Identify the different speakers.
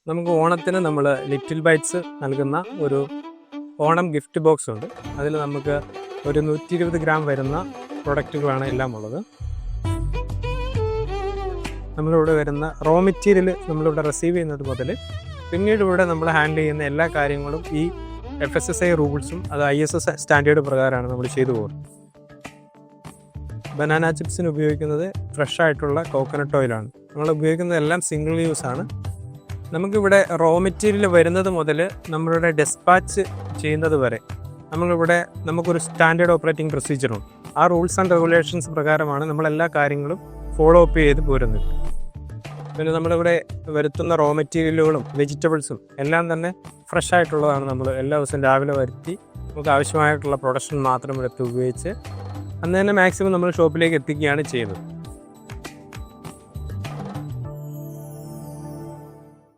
Speaker 1: നമുക്ക് ഓണത്തിന് നമ്മൾ ലിറ്റിൽ ബൈറ്റ്സ് നൽകുന്ന ഒരു ഓണം ഗിഫ്റ്റ് ബോക്സ് ഉണ്ട്. അതിൽ നമുക്ക് ഒരു 120 ഗ്രാം വരുന്ന പ്രൊഡക്റ്റുകളാണ് എല്ലാം ഉള്ളത്. നമ്മളിവിടെ വരുന്ന റോ മെറ്റീരിയൽ നമ്മളിവിടെ റിസീവ് ചെയ്യുന്നത് മുതൽ പിന്നീട് ഇവിടെ നമ്മൾ ഹാൻഡിൽ ചെയ്യുന്ന എല്ലാ കാര്യങ്ങളും ഈ FSSAI റൂൾസും അത് ISO സ്റ്റാൻഡേർഡ് പ്രകാരമാണ് നമ്മൾ ചെയ്തു പോകുന്നത്. ബനാന ചിപ്സിന് ഉപയോഗിക്കുന്നത് ഫ്രഷ് ആയിട്ടുള്ള കോക്കനട്ട് ഓയിലാണ്. നമ്മൾ ഉപയോഗിക്കുന്നതെല്ലാം സിംഗിൾ യൂസ് ആണ്. നമുക്കിവിടെ റോ മെറ്റീരിയൽ വരുന്നത് മുതൽ നമ്മളുടെ ഡെസ്പാച്ച് ചെയ്യുന്നത് വരെ നമുക്കൊരു സ്റ്റാൻഡേർഡ് ഓപ്പറേറ്റിംഗ് പ്രൊസീജിയറുണ്ട്. ആ റൂൾസ് ആൻഡ് റെഗുലേഷൻസ് പ്രകാരമാണ് നമ്മളെല്ലാ കാര്യങ്ങളും ഫോളോ അപ്പ് ചെയ്ത് പോരുന്നത്. പിന്നെ നമ്മളിവിടെ വരുത്തുന്ന റോ മെറ്റീരിയലുകളും വെജിറ്റബിൾസും എല്ലാം തന്നെ ഫ്രഷ് ആയിട്ടുള്ളതാണ്. നമ്മൾ എല്ലാ ദിവസവും രാവിലെ വരുത്തി നമുക്ക് ആവശ്യമായിട്ടുള്ള പ്രൊഡക്ഷൻ മാത്രം എടുത്ത് ഉപയോഗിച്ച് അന്ന് തന്നെ മാക്സിമം നമ്മൾ ഷോപ്പിലേക്ക് എത്തിക്കുകയാണ് ചെയ്യുന്നത്.